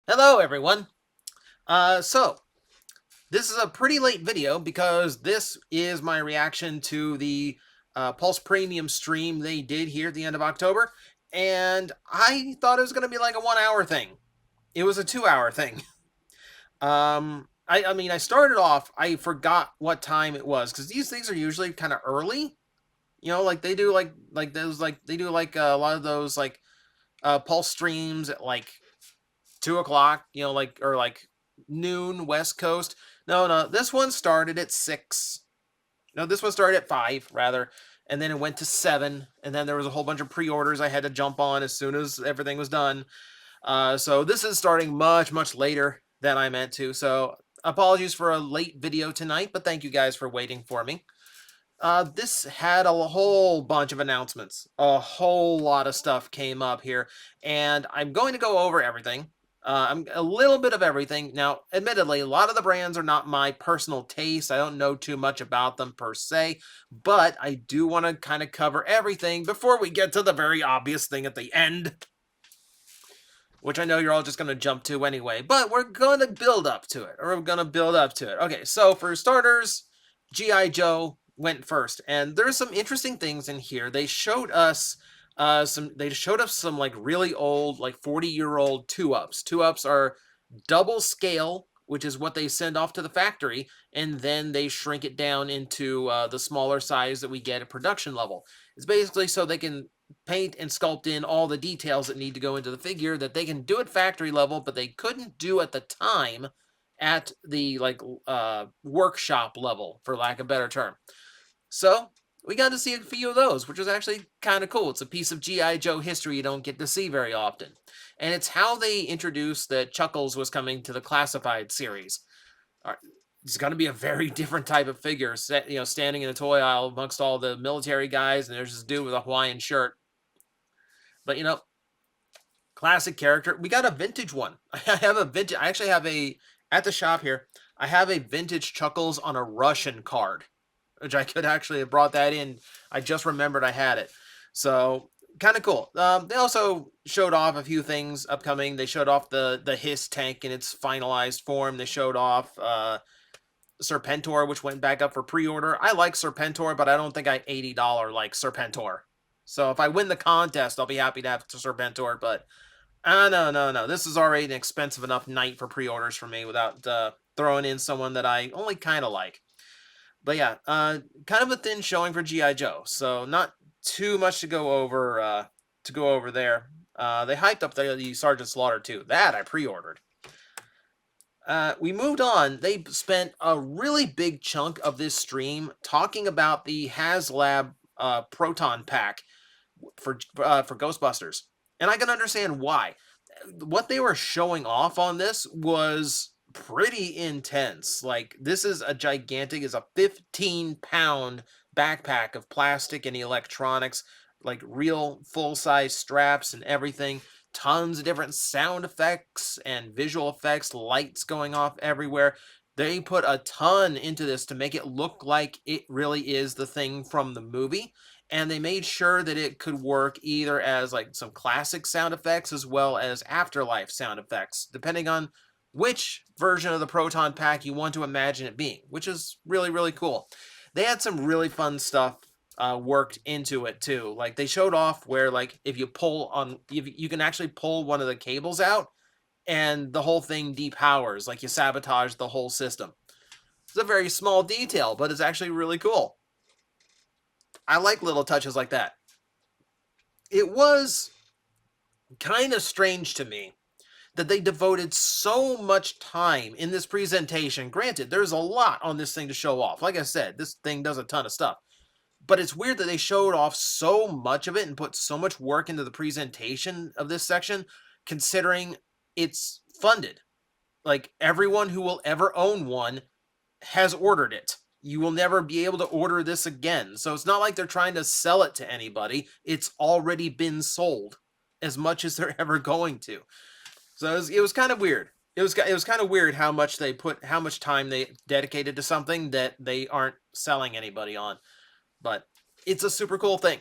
Hello, everyone. So this is a pretty late video because this is my reaction to the Pulse Premium stream they did here at the end of October, and I thought it was going to be like a 1 hour thing. It was a 2 hour thing. I mean, I started off, I forgot what time it was because these things are usually kind of early. You know, like they do like those like they do like a lot of those like Pulse streams at like 2 o'clock, you know, like or like noon West Coast. No, this one started at 6. No, this one started at 5 rather, and then it went to 7, and then there was a whole bunch of pre-orders I had to jump on as soon as everything was done. So this is starting much later than I meant to. So apologies for a late video tonight, but thank you guys for waiting for me. This had a whole bunch of announcements. A whole lot of stuff came up here, and I'm going to go over everything. I'm a little bit of everything. Now, admittedly, a lot of the brands are not my personal taste. I don't know too much about them per se, but I do want to kind of cover everything before we get to the very obvious thing at the end, which I know you're all just going to jump to anyway, but we're going to build up to it, or we're going to build up to it. Okay, so for starters, G.I. Joe went first, and there's some interesting things in here. They showed us some like really old, like 40-year-old 2-ups. 2-ups are double scale, which is what they send off to the factory, and then they shrink it down into the smaller size that we get at production level. It's basically so they can paint and sculpt in all the details that need to go into the figure that they can do at factory level, but they couldn't do at the time at the like workshop level, for lack of a better term. So we got to see a few of those, which was actually kind of cool. It's a piece of G.I. Joe history you don't get to see very often. And it's how they introduced that Chuckles was coming to the Classified series. It's going to be a very different type of figure, you know, standing in a toy aisle amongst all the military guys, and there's this dude with a Hawaiian shirt. But, you know, classic character. We got a vintage one. I have a vintage. I actually have at the shop here. I have a vintage Chuckles on a Russian card, which I could actually have brought that in. I just remembered I had it. So kind of cool. They also showed off a few things upcoming. They showed off the Hiss tank in its finalized form. They showed off Serpentor, which went back up for pre-order. I like Serpentor, but I don't think I $80 like Serpentor. So if I win the contest, I'll be happy to have Serpentor, but no. This is already an expensive enough night for pre-orders for me without throwing in someone that I only kind of like. But yeah, kind of a thin showing for G.I. Joe, so not too much to go over there. They hyped up the Sergeant Slaughter too. That I pre-ordered. We moved on. They spent a really big chunk of this stream talking about the Haslab Proton Pack for Ghostbusters, and I can understand why. What they were showing off on this was pretty intense. Like, this is a gigantic, is a 15-pound backpack of plastic and electronics, like real full-size straps and everything. Tons of different sound effects and visual effects, lights going off everywhere. They put a ton into this to make it look like it really is the thing from the movie, and they made sure that it could work either as like some classic sound effects as well as afterlife sound effects, depending on which version of the proton pack you want to imagine it being, which is really cool. They had some really fun stuff worked into it too. Like, they showed off where, like, if you pull on, you can actually pull one of the cables out and the whole thing depowers, like you sabotage the whole system. It's a very small detail, but it's actually really cool. I like little touches like that. It was kind of strange to me that they devoted so much time in this presentation. Granted, there's a lot on this thing to show off. Like I said, this thing does a ton of stuff. But it's weird that they showed off so much of it and put so much work into the presentation of this section, considering it's funded. Like, everyone who will ever own one has ordered it. You will never be able to order this again. So it's not like they're trying to sell it to anybody. It's already been sold as much as they're ever going to. So it was kind of weird. It was kind of weird how much time they dedicated to something that they aren't selling anybody on. But it's a super cool thing.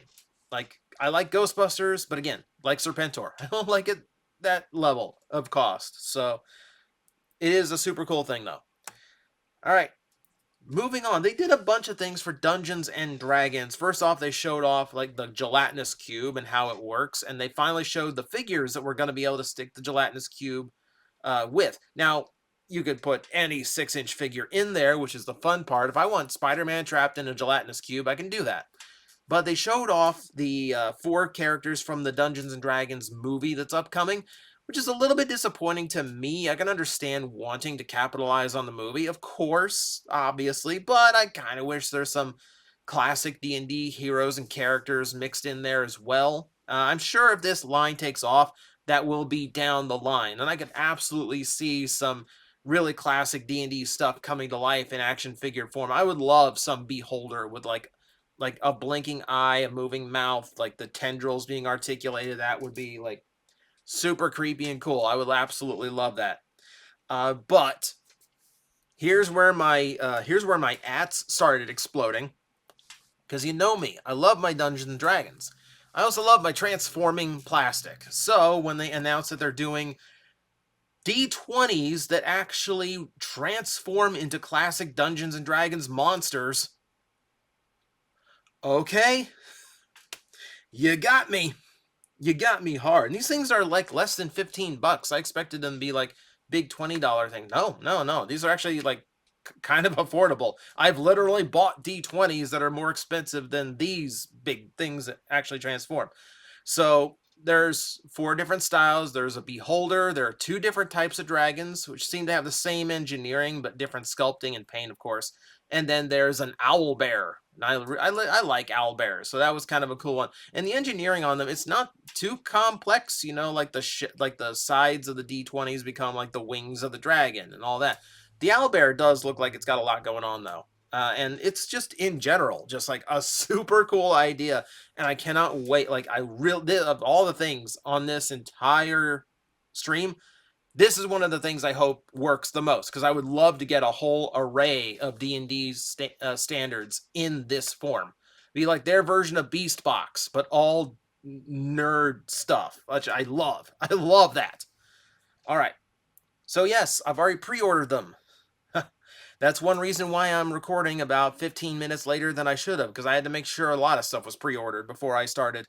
Like, I like Ghostbusters, but again, like Serpentor, I don't like it that level of cost. So it is a super cool thing, though. All right. Moving on, they did a bunch of things for Dungeons and Dragons. First off, they showed off like the gelatinous cube and how it works, and they finally showed the figures that we're going to be able to stick the gelatinous cube with. Now, you could put any 6-inch figure in there, which is the fun part. If I want Spider-Man trapped in a gelatinous cube, I can do that. But they showed off the 4 characters from the Dungeons and Dragons movie that's upcoming, which is a little bit disappointing to me. I can understand wanting to capitalize on the movie, of course, obviously, but I kind of wish there's some classic D&D heroes and characters mixed in there as well. I'm sure if this line takes off, that will be down the line, and I could absolutely see some really classic D&D stuff coming to life in action figure form. I would love some Beholder with like a blinking eye, a moving mouth, like the tendrils being articulated. That would be like super creepy and cool. I would absolutely love that. But here's where my ats started exploding. Because you know me, I love my Dungeons and Dragons. I also love my transforming plastic. So when they announced that they're doing D20s that actually transform into classic Dungeons and Dragons monsters, okay, you got me. You got me hard. And these things are like less than $15. I expected them to be like big $20 thing. No. These are actually like kind of affordable. I've literally bought D20s that are more expensive than these big things that actually transform. So there's 4 different styles. There's a Beholder. There are 2 different types of dragons, which seem to have the same engineering, but different sculpting and paint, of course. And then there's an owl bear. I like owl bears, so that was kind of a cool one. And the engineering on them, it's not too complex, you know, like the sides of the D20s become like the wings of the dragon and all that. The owlbear does look like it's got a lot going on, though. And it's just, in general, just like a super cool idea. And I cannot wait. Like, of all the things on this entire stream, this is one of the things I hope works the most. Because I would love to get a whole array of D&D standards in this form. Be like their version of Beast Box, but all nerd stuff, which I love. I love that. All right. So yes, I've already pre-ordered them. That's one reason why I'm recording about 15 minutes later than I should have, because I had to make sure a lot of stuff was pre-ordered before I started.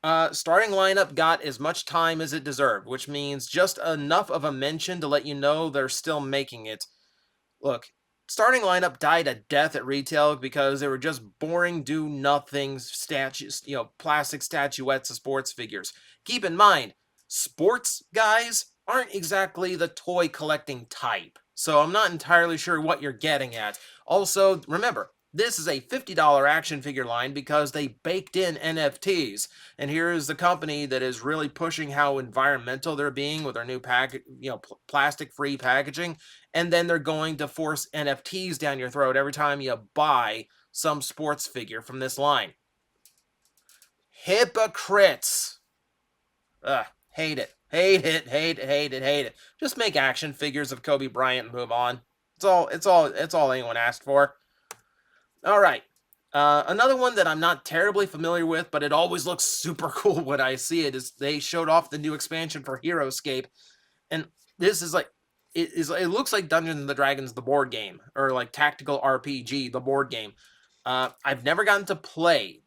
Starting lineup got as much time as it deserved, which means just enough of a mention to let you know they're still making it. Look, starting lineup died a death at retail because they were just boring, do-nothing statues, plastic statuettes of sports figures. Keep in mind, sports guys aren't exactly the toy collecting type, so I'm not entirely sure what you're getting at. Also, remember, this is a $50 action figure line because they baked in NFTs, and here is the company that is really pushing how environmental they're being with their new plastic-free packaging, and then they're going to force NFTs down your throat every time you buy some sports figure from this line. Hypocrites. Hate it. Hate it. Just make action figures of Kobe Bryant and move on. It's all anyone asked for. All right. Another one that I'm not terribly familiar with, but it always looks super cool when I see it, is they showed off the new expansion for Heroescape. And this is like, it looks like Dungeons and Dragons, the board game, or like Tactical RPG, the board game. I've never gotten to play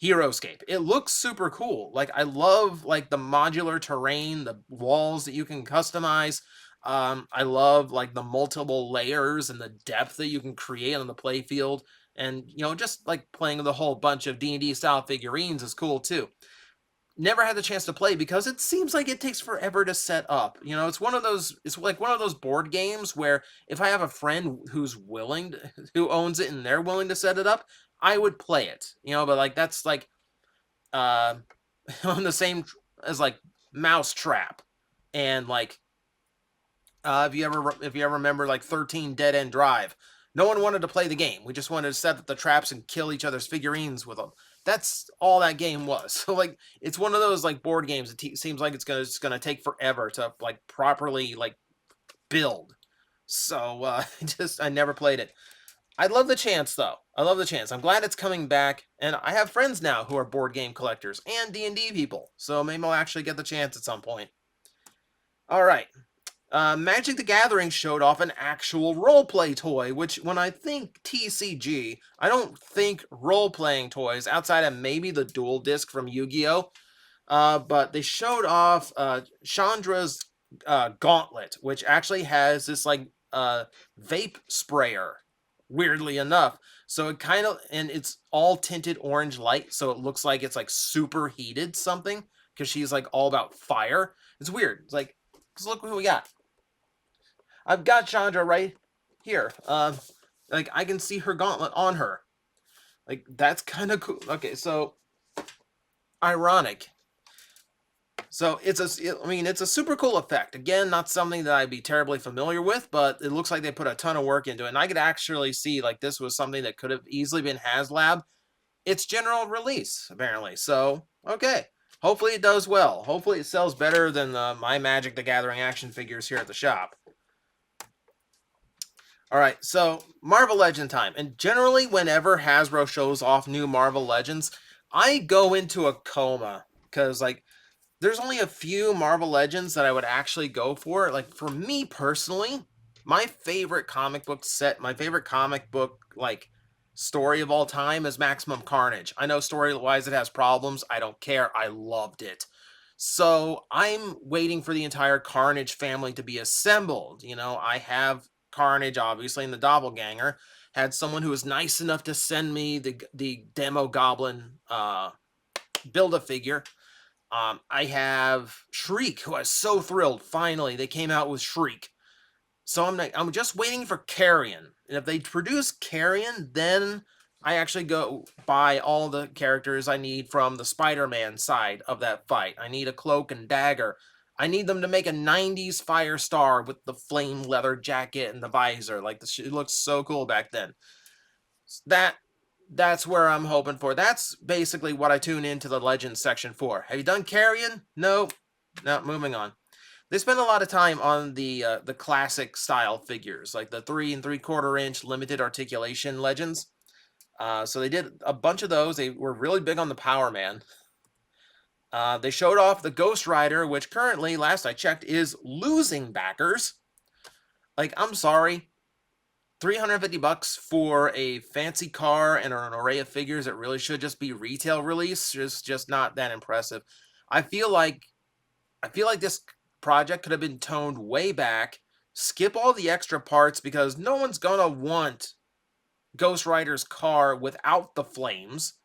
Heroescape. It looks super cool. Like, I love like the modular terrain, the walls that you can customize. I love like the multiple layers and the depth that you can create on the playfield. And, just like playing with a whole bunch of D&D style figurines is cool too. Never had the chance to play because it seems like it takes forever to set up. It's like one of those board games where if I have a friend who owns it and they're willing to set it up, I would play it. But like that's like on the same as like Mousetrap and like if you ever remember like 13 Dead End Drive. No one wanted to play the game. We just wanted to set up the traps and kill each other's figurines with them. That's all that game was. So like, it's one of those like board games. It seems like it's gonna take forever to like properly like build. So I never played it. I love the chance, though. I love the chance. I'm glad it's coming back, and I have friends now who are board game collectors and D&D people, so maybe I'll actually get the chance at some point. All right. Magic the Gathering showed off an actual role-play toy, which when I think TCG, I don't think role-playing toys outside of maybe the dual disc from Yu-Gi-Oh! But they showed off Chandra's gauntlet, which actually has this like vape sprayer, weirdly enough. So it kind of, and it's all tinted orange light, so it looks like it's like super heated something, because she's like all about fire. It's weird. It's like, just look who we got. I've got Chandra right here. Like I can see her gauntlet on her. Like that's kind of cool. Okay, so ironic. So it's a super cool effect. Again, not something that I'd be terribly familiar with, but it looks like they put a ton of work into it. And I could actually see like this was something that could have easily been Haslab. It's general release apparently. So okay, hopefully it does well. Hopefully it sells better than my Magic the Gathering action figures here at the shop. All right, so Marvel Legend time. And generally, whenever Hasbro shows off new Marvel Legends, I go into a coma because like there's only a few Marvel Legends that I would actually go for. Like for me personally, my favorite comic book set, my favorite comic book like story of all time is Maximum Carnage. I know story-wise it has problems. I don't care. I loved it. So I'm waiting for the entire Carnage family to be assembled. You know, I have Carnage obviously in the Doppelganger. Had someone who was nice enough to send me the demo Goblin Build-A-Figure. I have Shriek, who I was so thrilled. Finally, they came out with Shriek. So I'm just waiting for Carrion. And if they produce Carrion, then I actually go buy all the characters I need from the Spider-Man side of that fight. I need a cloak and dagger. I need them to make a 90s Firestar with the flame leather jacket and the visor. Like, it looked so cool back then. That's where I'm hoping for. That's basically what I tune into the Legends section for. Have you done Carrion? No. No, moving on. They spend a lot of time on the classic style figures, like the 3 3/4 inch limited articulation Legends. So they did a bunch of those. They were really big on the Power Man. They showed off the Ghost Rider, which currently, last I checked, is losing backers. Like, I'm sorry. $350 for a fancy car and an array of figures that really should just be retail release is just not that impressive. I feel like this project could have been toned way back. Skip all the extra parts because no one's gonna want Ghost Rider's car without the flames.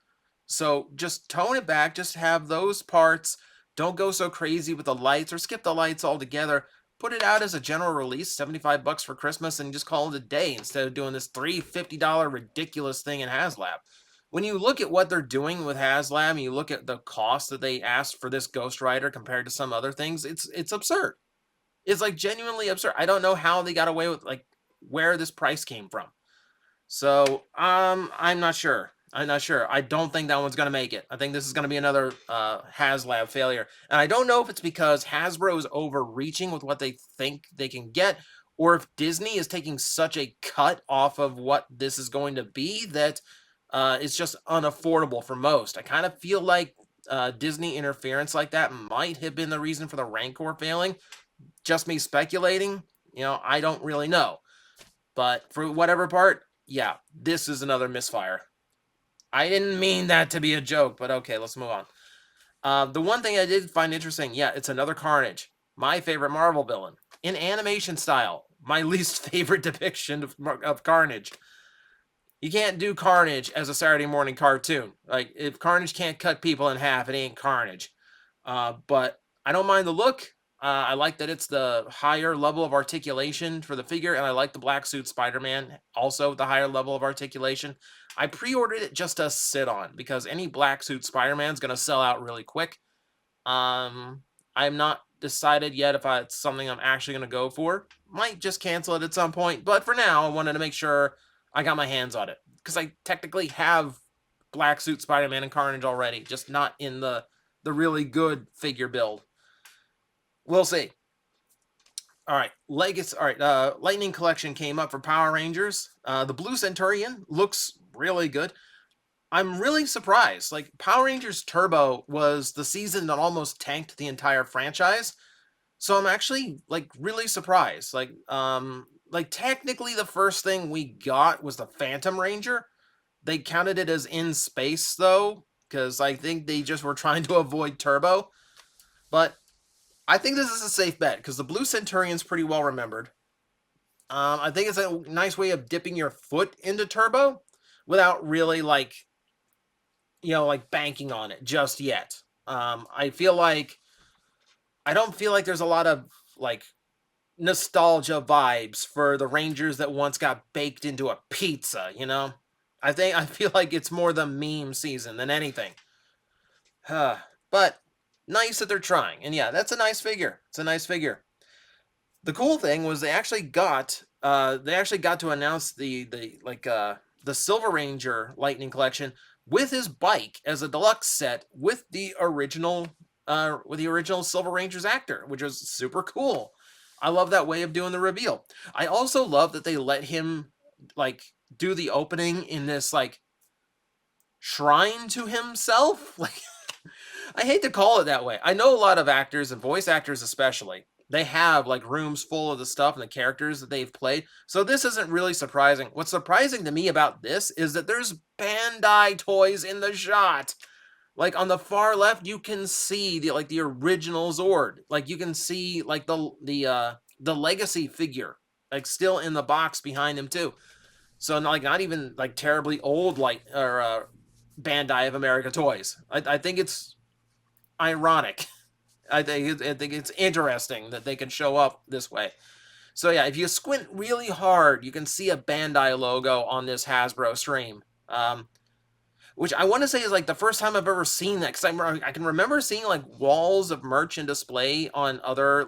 So just tone it back, just have those parts. Don't go so crazy with the lights or skip the lights altogether. Put it out as a general release, $75 for Christmas, and just call it a day instead of doing this $350 ridiculous thing in Haslab. When you look at what they're doing with Haslab and you look at the cost that they asked for this Ghost Rider compared to some other things, it's absurd. It's like genuinely absurd. I don't know how they got away with like where this price came from. So I'm not sure. I'm not sure. I don't think that one's going to make it. I think this is going to be another Haslab failure. And I don't know if it's because Hasbro is overreaching with what they think they can get, or if Disney is taking such a cut off of what this is going to be that it's just unaffordable for most. I kind of feel like Disney interference like that might have been the reason for the Rancor failing. Just me speculating. You know, I don't really know. But for whatever part, yeah, this is another misfire. I didn't mean that to be a joke, but okay, let's move on. The one thing I did find interesting, yeah, it's another Carnage. My favorite Marvel villain. In animation style, my least favorite depiction of Carnage. You can't do Carnage as a Saturday morning cartoon. Like, if Carnage can't cut people in half, it ain't Carnage. But I don't mind the look. I like that it's the higher level of articulation for the figure, and I like the black suit Spider-Man, also the higher level of articulation. I pre-ordered it just to sit on, because any black suit Spider-Man is going to sell out really quick. I'm not decided yet if it's something I'm actually going to go for. Might just cancel it at some point, but for now, I wanted to make sure I got my hands on it, because I technically have black suit Spider-Man and Carnage already, just not in the really good figure build. We'll see. All right, Legacy. All right, Lightning Collection came up for Power Rangers. The Blue Centurion looks really good. I'm really surprised. Like Power Rangers Turbo was the season that almost tanked the entire franchise. So I'm actually like really surprised. Like technically the first thing we got was the Phantom Ranger. They counted it as in space though, because I think they just were trying to avoid Turbo. But I think this is a safe bet because the Blue Centurion's pretty well remembered. I think it's a nice way of dipping your foot into Turbo without really like banking on it just yet. I feel like I don't feel like there's a lot of like nostalgia vibes for the Rangers that once got baked into a pizza, you know? I feel like it's more the meme season than anything. But nice that they're trying. And yeah, that's a nice figure. It's a nice figure. The cool thing was they actually got to announce the Silver Ranger Lightning Collection with his bike as a deluxe set with the original Silver Ranger's actor, which was super cool. I love that way of doing the reveal. I also love that they let him like do the opening in this like shrine to himself. Like I hate to call it that way. I know a lot of actors and voice actors especially. They have like rooms full of the stuff and the characters that they've played. So this isn't really surprising. What's surprising to me about this is that there's Bandai toys in the shot. Like on the far left, you can see the original Zord. Like you can see like the legacy figure like still in the box behind him too. So not even like terribly old Bandai of America toys. I think it's ironic. I think it's interesting that they can show up this way. So yeah, if you squint really hard, you can see a Bandai logo on this Hasbro stream. Which I want to say is like the first time I've ever seen that, because I can remember seeing like walls of merch and display on other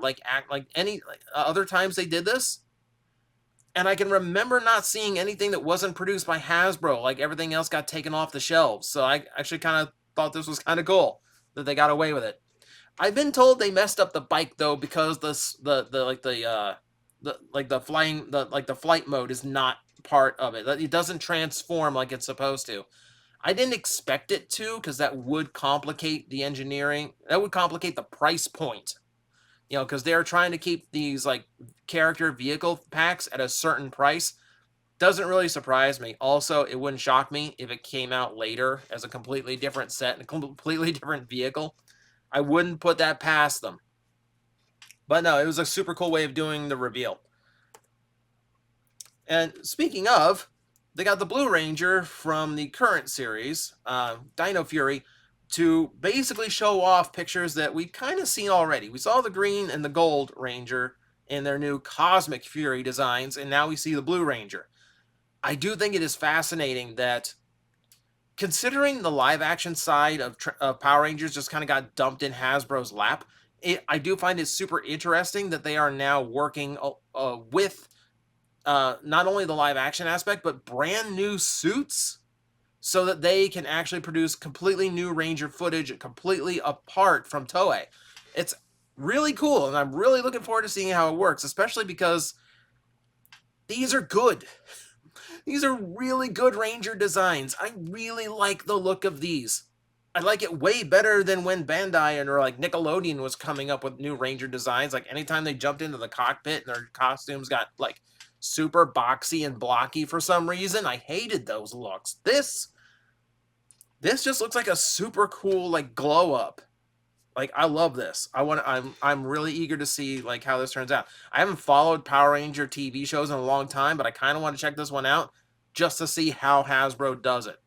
other times they did this, and I can remember not seeing anything that wasn't produced by Hasbro. Like everything else got taken off the shelves. So I actually kind of thought this was kind of cool that they got away with it. I've been told they messed up the bike though because the flight mode is not part of it. It doesn't transform like it's supposed to. I didn't expect it to because that would complicate the engineering. That would complicate the price point. You know, because they're trying to keep these like character vehicle packs at a certain price. Doesn't really surprise me. Also, it wouldn't shock me if it came out later as a completely different set and a completely different vehicle. I wouldn't put that past them. But no, it was a super cool way of doing the reveal. And speaking of, they got the Blue Ranger from the current series, Dino Fury, to basically show off pictures that we've kind of seen already. We saw the green and the gold Ranger in their new Cosmic Fury designs, and now we see the Blue Ranger. I do think it is fascinating that, considering the live action side of Power Rangers just kind of got dumped in Hasbro's lap, I do find it super interesting that they are now working with not only the live action aspect, but brand new suits so that they can actually produce completely new Ranger footage completely apart from Toei. It's really cool, and I'm really looking forward to seeing how it works, especially because these are good. These are really good Ranger designs. I really like the look of these. I like it way better than when Bandai or like Nickelodeon was coming up with new Ranger designs. Like anytime they jumped into the cockpit and their costumes got like super boxy and blocky for some reason, I hated those looks. This just looks like a super cool like glow up. Like I love this. I'm really eager to see like how this turns out. I haven't followed Power Ranger TV shows in a long time, but I kind of want to check this one out just to see how Hasbro does it.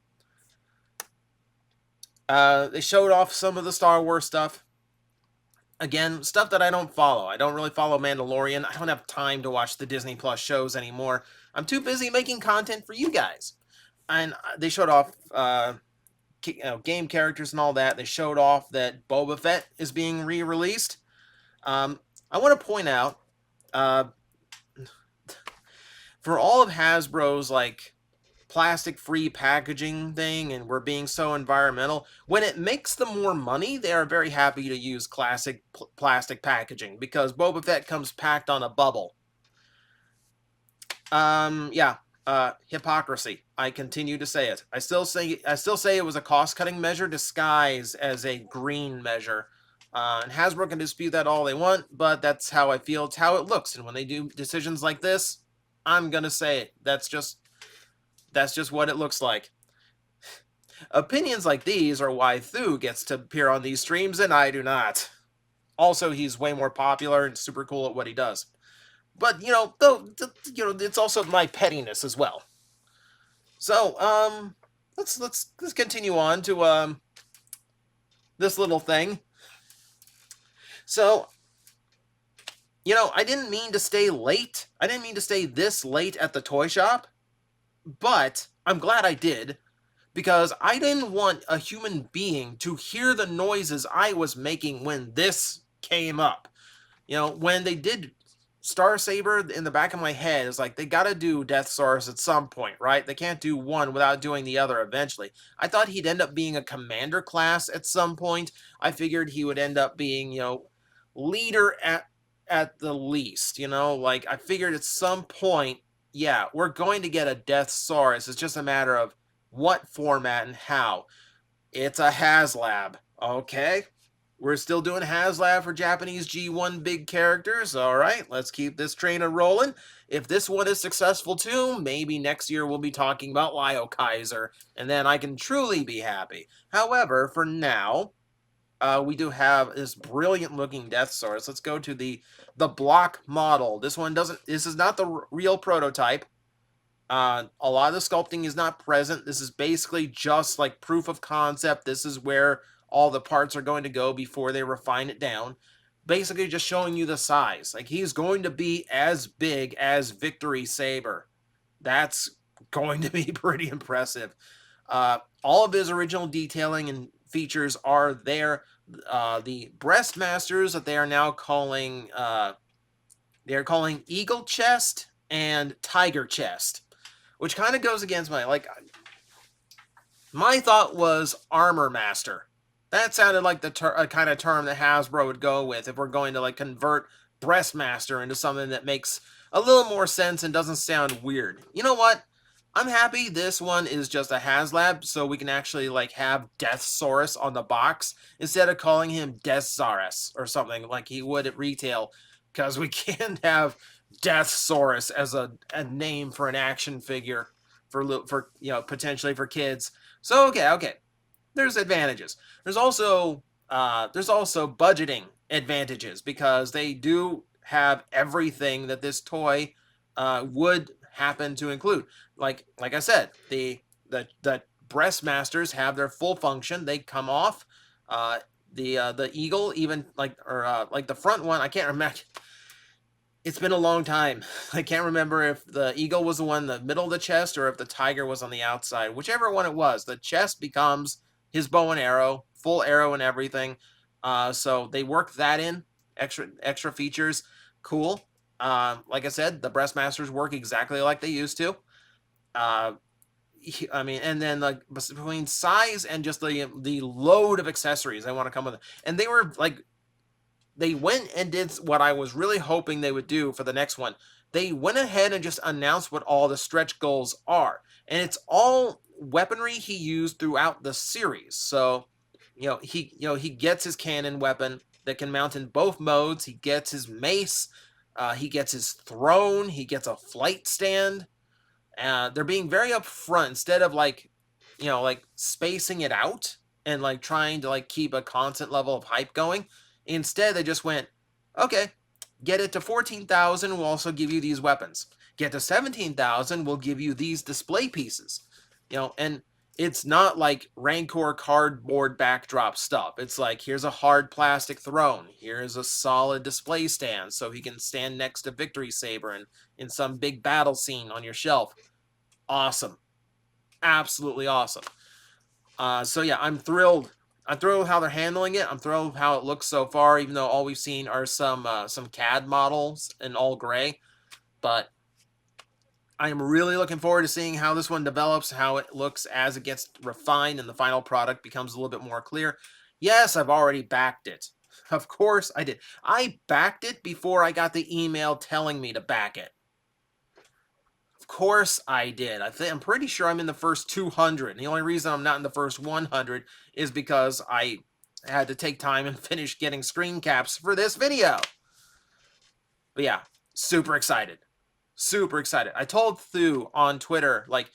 They showed off some of the Star Wars stuff. Again, stuff that I don't follow. I don't really follow Mandalorian. I don't have time to watch the Disney Plus shows anymore. I'm too busy making content for you guys. And they showed off game characters and all that. They showed off that Boba Fett is being re-released. I want to point out, for all of Hasbro's like plastic-free packaging thing, and we're being so environmental. When it makes them more money, they are very happy to use classic plastic packaging because Boba Fett comes packed on a bubble. Yeah. Hypocrisy. I continue to say it. I still say it was a cost-cutting measure disguised as a green measure. And Hasbro can dispute that all they want, but that's how I feel. It's how it looks. And when they do decisions like this, I'm gonna say it. That's just what it looks like. Opinions like these are why Thu gets to appear on these streams and I do not. Also, he's way more popular and super cool at what he does. But it's also my pettiness as well. So, let's continue on to this little thing. So, I didn't mean to stay late. I didn't mean to stay this late at the toy shop, but I'm glad I did because I didn't want a human being to hear the noises I was making when this came up. When they did Star Saber, in the back of my head is like, they gotta do Deathsaurus at some point, right? They can't do one without doing the other eventually. I thought he'd end up being a commander class at some point. I figured he would end up being, leader at the least, like I figured at some point, yeah, we're going to get a Deathsaurus. It's just a matter of what format and how. It's a Haslab, okay? We're still doing Haslab for Japanese G1 big characters. All right, let's keep this train a-rolling. If this one is successful too, maybe next year we'll be talking about Lio Kaiser, and then I can truly be happy. However, for now, we do have this brilliant-looking Deathsaurus. Let's go to the block model. This is not the real prototype. A lot of the sculpting is not present. This is basically just like proof of concept. This is where all the parts are going to go before they refine it down. Basically just showing you the size. Like, he's going to be as big as Victory Saber. That's going to be pretty impressive. All of his original detailing and features are there. The breast masters that they are now calling Eagle Chest and Tiger Chest, which kind of goes against my thought was Armor Master. That sounded like the kind of term that Hasbro would go with if we're going to convert Breastmaster into something that makes a little more sense and doesn't sound weird. You know what? I'm happy this one is just a Haslab, so we can actually have Deathsaurus on the box instead of calling him Deathsaurus or something like he would at retail, because we can't have Deathsaurus as a name for an action figure for potentially for kids. So okay. There's advantages. There's also budgeting advantages because they do have everything that this toy would happen to include. Like I said, the Breastmasters have their full function. They come off. The Eagle, even the front one, I can't remember. It's been a long time. I can't remember if the Eagle was the one in the middle of the chest or if the Tiger was on the outside. Whichever one it was, the chest becomes his bow and arrow, full arrow and everything. So they work that in, extra features. Cool. Like I said, the Breastmasters work exactly like they used to. And then between size and just the load of accessories they want to come with, and they were they went and did what I was really hoping they would do for the next one. They went ahead and just announced what all the stretch goals are, and it's all weaponry he used throughout the series. So, he gets his cannon weapon that can mount in both modes. He gets his mace. He gets his throne. He gets a flight stand. They're being very upfront instead of spacing it out and trying to keep a constant level of hype going. Instead, they just went, okay, get it to 14,000, we'll also give you these weapons. Get to 17,000, we'll give you these display pieces. And it's not like Rancor cardboard backdrop stuff. It's like, here's a hard plastic throne. Here's a solid display stand so he can stand next to Victory Saber in some big battle scene on your shelf. Awesome. Absolutely awesome. So yeah, I'm thrilled. I'm thrilled with how they're handling it. I'm thrilled with how it looks so far, even though all we've seen are some CAD models in all gray. But I am really looking forward to seeing how this one develops, how it looks as it gets refined and the final product becomes a little bit more clear. Yes, I've already backed it. Of course I did. I backed it before I got the email telling me to back it. Of course I did. I'm pretty sure I'm in the first 200. And the only reason I'm not in the first 100 is because I had to take time and finish getting screen caps for this video. But yeah, super excited. Super excited. I told Thu on Twitter, like,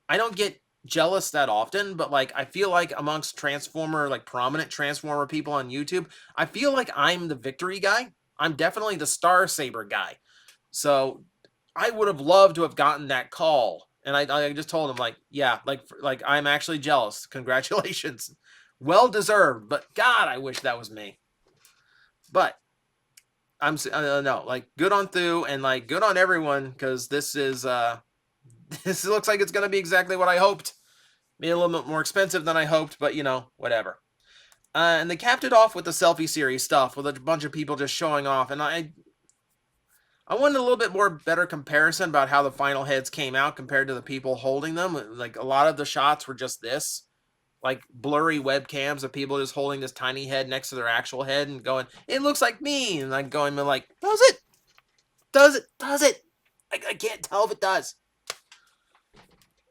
I don't get jealous that often, but like, I feel like amongst Transformer, like prominent Transformer people on YouTube, I feel like I'm the victory guy. I'm definitely the Star Saber guy. So I would have loved to have gotten that call. And I just told him, like, yeah, like I'm actually jealous. Congratulations. Well deserved. But God, I wish that was me. But no, like, good on Thu and like good on everyone, because this is this looks like it's gonna be exactly what I hoped. Maybe a little bit more expensive than I hoped, but you know, whatever. And they capped it off with the Selfie series stuff with a bunch of people just showing off, and I wanted a little bit more better comparison about how the final heads came out compared to the people holding them. Like, a lot of the shots were just this, like, blurry webcams of people just holding this tiny head next to their actual head and going, it looks like me. And like going, like, does it? Does it? Does it? I can't tell if it does.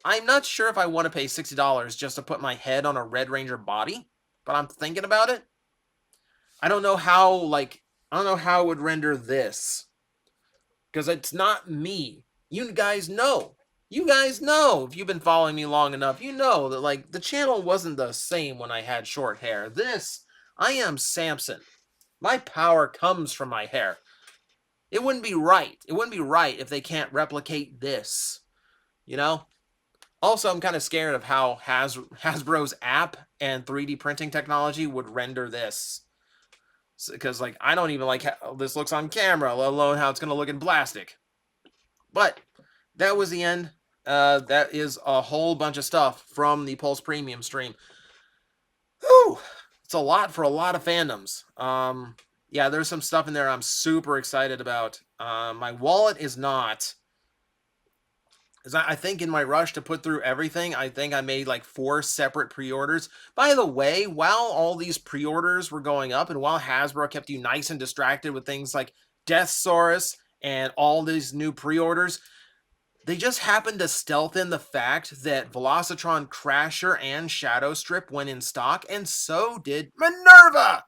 I'm not sure if I want to pay $60 just to put my head on a Red Ranger body, but I'm thinking about it. I don't know how, like, I don't know how it would render this, because it's not me. You guys know. You guys know, if you've been following me long enough, you know that, like, the channel wasn't the same when I had short hair. I am Samson. My power comes from my hair. It wouldn't be right. It wouldn't be right if they can't replicate this, you know? Also, I'm kind of scared of how Hasbro's app and 3D printing technology would render this. Because, like, I don't even like how this looks on camera, let alone how it's going to look in plastic. But that was the end. That is a whole bunch of stuff from the Pulse Premium stream. Whew! It's a lot for a lot of fandoms. Yeah, there's some stuff in there I'm super excited about. My wallet is not. I think in my rush to put through everything, I think I made like 4 separate pre-orders. By the way, while all these pre-orders were going up and while Hasbro kept you nice and distracted with things like Deathsaurus and all these new pre-orders, they just happened to stealth in the fact that Velocitron Crasher and Shadow Strip went in stock, and so did Minerva!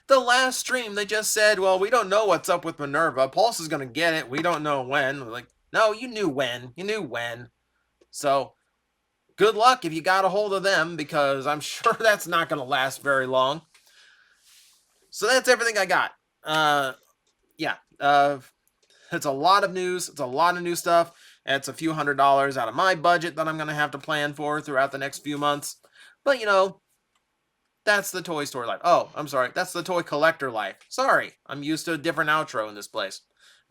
The last stream, they just said, well, we don't know what's up with Minerva. Pulse is going to get it. We don't know when. Like, no, you knew when. You knew when. So, good luck if you got a hold of them, because I'm sure that's not going to last very long. So that's everything I got. Yeah. It's a lot of news. It's a lot of new stuff. It's a few $100s out of my budget that I'm going to have to plan for throughout the next few months. But, you know, that's the toy store life. Oh, I'm sorry. That's the toy collector life. Sorry. I'm used to a different outro in this place.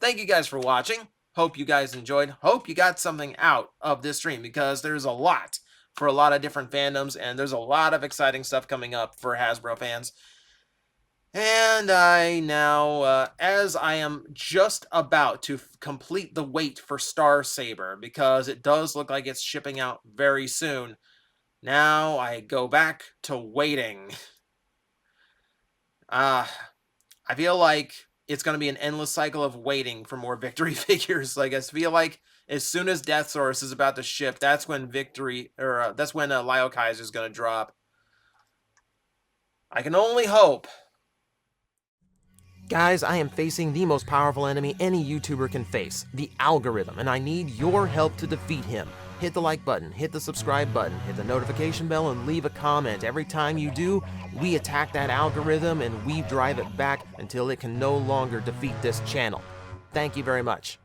Thank you guys for watching. Hope you guys enjoyed. Hope you got something out of this stream, because there's a lot for a lot of different fandoms, and there's a lot of exciting stuff coming up for Hasbro fans. And I now, as I am just about to complete the wait for Star Saber, because it does look like it's shipping out very soon, now I go back to waiting. I feel like it's going to be an endless cycle of waiting for more Victory figures. Like, I feel like as soon as Deathsaurus is about to ship, that's when that's when Lyle Kaiser is going to drop. I can only hope. Guys, I am facing the most powerful enemy any YouTuber can face, the algorithm, and I need your help to defeat him. Hit the like button, hit the subscribe button, hit the notification bell, and leave a comment. Every time you do, we attack that algorithm and we drive it back until it can no longer defeat this channel. Thank you very much.